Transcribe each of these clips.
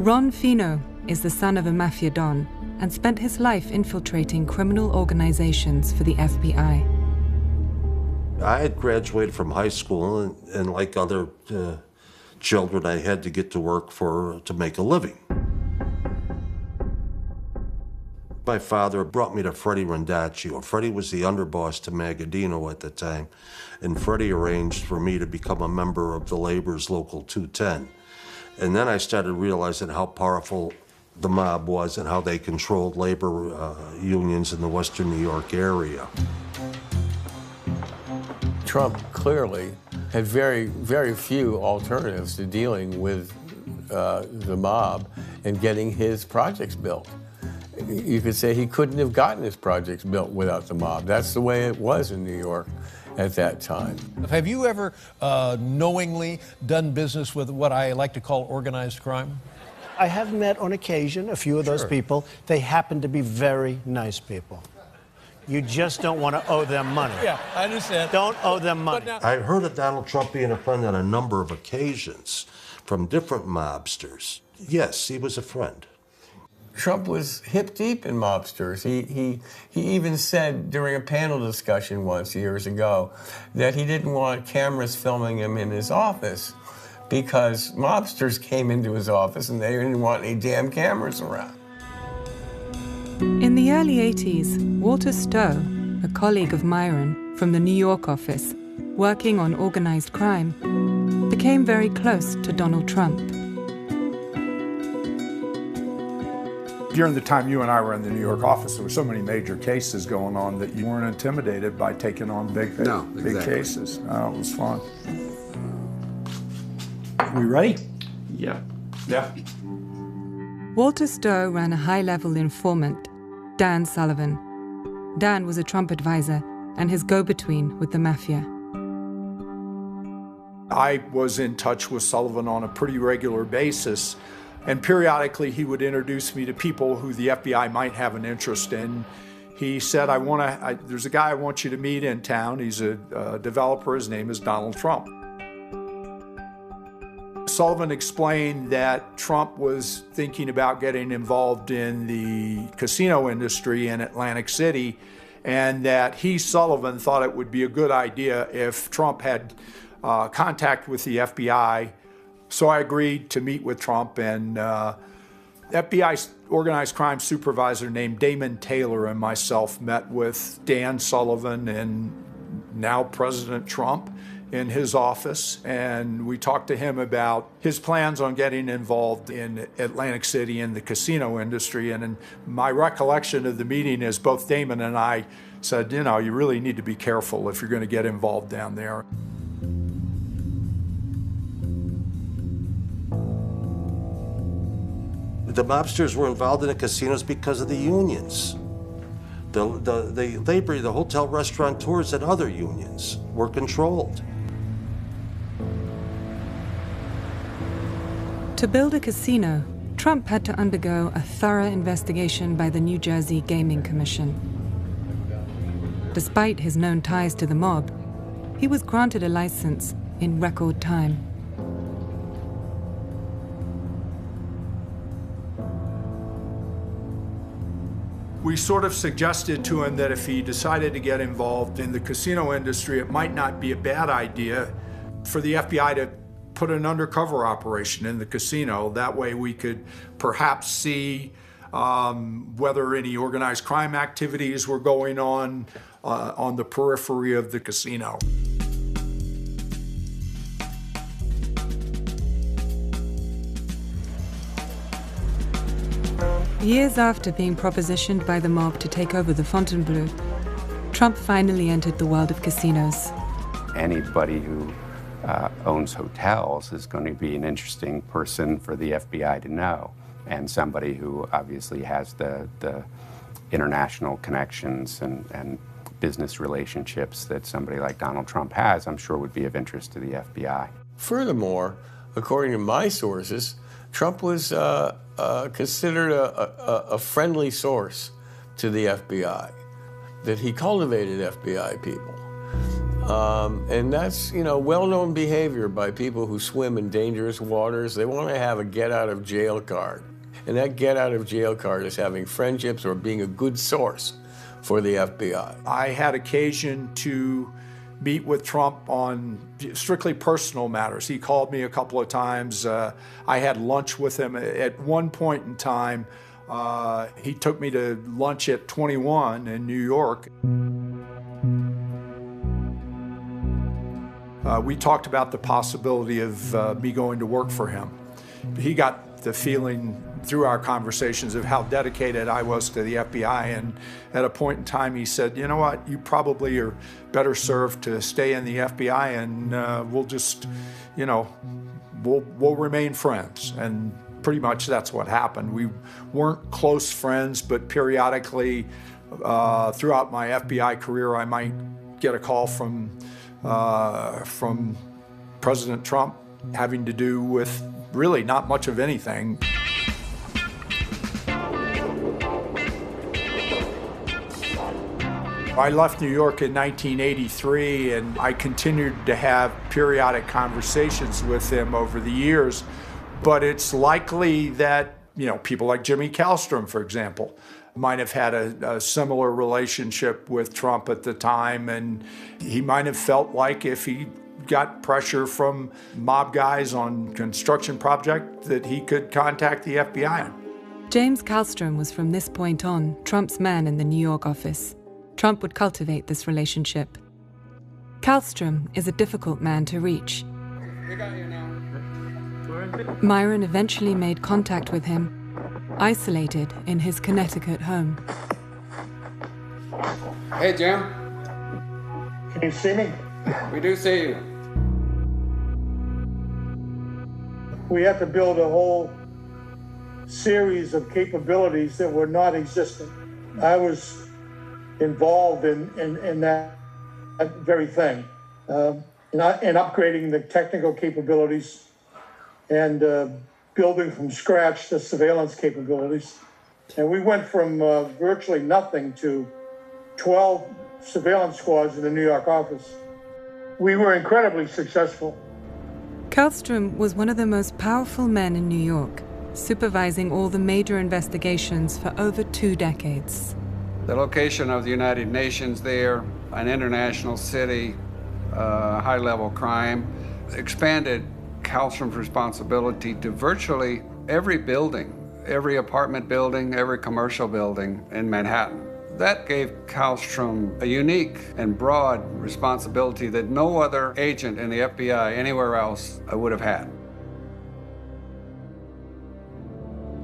Ron Fino is the son of a mafia don and spent his life infiltrating criminal organizations for the FBI. I had graduated from high school, and like other children, I had to get to work to make a living. My father brought me to Freddie Rondaccio. Freddie was the underboss to Magadino at the time, and Freddie arranged for me to become a member of the Labor's Local 210. And then I started realizing how powerful the mob was and how they controlled labor unions in the Western New York area. Trump clearly had very, very few alternatives to dealing with the mob and getting his projects built. You could say he couldn't have gotten his projects built without the mob. That's the way it was in New York at that time. Have you ever knowingly done business with what I like to call organized crime? I have met on occasion a few of those people. They happen to be very nice people. You just don't want to owe them money. Yeah, I understand. Don't owe them money. Now, I heard of Donald Trump being a friend on a number of occasions from different mobsters. Yes, he was a friend. Trump was hip deep in mobsters. He even said during a panel discussion once years ago that he didn't want cameras filming him in his office because mobsters came into his office and they didn't want any damn cameras around. In the early 80s, Walter Stowe, a colleague of Myron from the New York office, working on organized crime, became very close to Donald Trump. During the time you and I were in the New York office, there were so many major cases going on that you weren't intimidated by taking on big cases. It was fun. We ready? Yeah. Yeah. Walter Stowe ran a high-level informant, Dan Sullivan. Dan was a Trump advisor and his go-between with the mafia. I was in touch with Sullivan on a pretty regular basis, and periodically he would introduce me to people who the FBI might have an interest in. He said, there's a guy I want you to meet in town. He's a developer. His name is Donald Trump. Sullivan explained that Trump was thinking about getting involved in the casino industry in Atlantic City, and that he, Sullivan, thought it would be a good idea if Trump had contact with the FBI. So I agreed to meet with Trump, and FBI organized crime supervisor named Damon Taylor and myself met with Dan Sullivan and now President Trump in his office, and we talked to him about his plans on getting involved in Atlantic City in the casino industry. And in my recollection of the meeting is both Damon and I said, you really need to be careful if you're going to get involved down there. The mobsters were involved in the casinos because of the unions. The hotel restaurateurs and other unions were controlled. To build a casino, Trump had to undergo a thorough investigation by the New Jersey Gaming Commission. Despite his known ties to the mob, he was granted a license in record time. We sort of suggested to him that if he decided to get involved in the casino industry, it might not be a bad idea for the FBI to put an undercover operation in the casino. That way we could perhaps see whether any organized crime activities were going on the periphery of the casino. Years after being propositioned by the mob to take over the Fontainebleau, Trump finally entered the world of casinos. Anybody who owns hotels is going to be an interesting person for the FBI to know, and somebody who obviously has the international connections and business relationships that somebody like Donald Trump has, I'm sure would be of interest to the FBI. Furthermore, according to my sources, Trump was considered a friendly source to the FBI, that he cultivated FBI people. And that's, well-known behavior by people who swim in dangerous waters. They want to have a get-out-of-jail card. And that get-out-of-jail card is having friendships or being a good source for the FBI. I had occasion to meet with Trump on strictly personal matters. He called me a couple of times. I had lunch with him. At one point in time, he took me to lunch at 21 in New York. We talked about the possibility of me going to work for him. He got the feeling through our conversations of how dedicated I was to the FBI, and at a point in time he said, you know what, you probably are better served to stay in the FBI, and we'll just, we'll remain friends. And pretty much that's what happened. We weren't close friends, but periodically throughout my FBI career I might get a call from President Trump having to do with really not much of anything. I left New York in 1983, and I continued to have periodic conversations with him over the years. But it's likely that, people like Jimmy Kallstrom, for example, might have had a similar relationship with Trump at the time, and he might have felt like if he got pressure from mob guys on construction project that he could contact the FBI. James Kallstrom was from this point on Trump's man in the New York office. Trump would cultivate this relationship. Kallstrom is a difficult man to reach. Myron eventually made contact with him, isolated in his Connecticut home. Hey, Jim. Can you see me? We do see you. We had to build a whole series of capabilities that were not existent. I was involved in that very thing, in upgrading the technical capabilities and building from scratch the surveillance capabilities. And we went from virtually nothing to 12 surveillance squads in the New York office. We were incredibly successful. Kallstrom was one of the most powerful men in New York, supervising all the major investigations for over 2 decades. The location of the United Nations there, an international city, high-level crime, expanded Kallstrom's responsibility to virtually every building, every apartment building, every commercial building in Manhattan. That gave Kallstrom a unique and broad responsibility that no other agent in the FBI anywhere else would have had.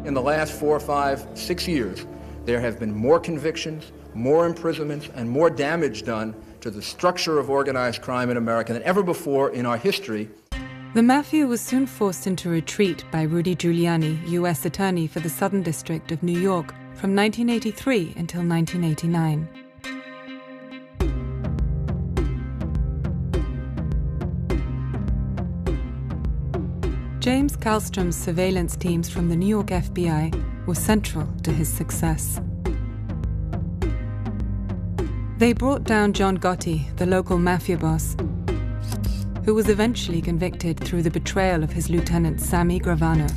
In the last 4, 5, 6 years, there have been more convictions, more imprisonments, and more damage done to the structure of organized crime in America than ever before in our history. The mafia was soon forced into retreat by Rudy Giuliani, U.S. Attorney for the Southern District of New York, from 1983 until 1989. James Kallstrom's surveillance teams from the New York FBI were central to his success. They brought down John Gotti, the local mafia boss, who was eventually convicted through the betrayal of his lieutenant Sammy Gravano.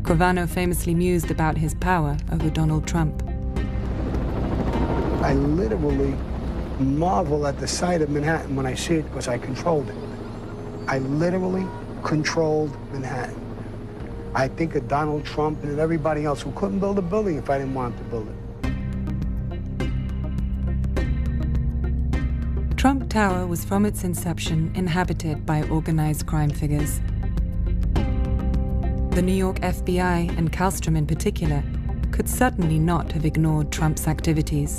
Gravano famously mused about his power over Donald Trump. I literally marvel at the sight of Manhattan when I see it because I controlled it. I literally controlled Manhattan. I think of Donald Trump and everybody else who couldn't build a building if I didn't want him to build it. Trump Tower was from its inception inhabited by organized crime figures. The New York FBI, and Kallstrom in particular, could certainly not have ignored Trump's activities.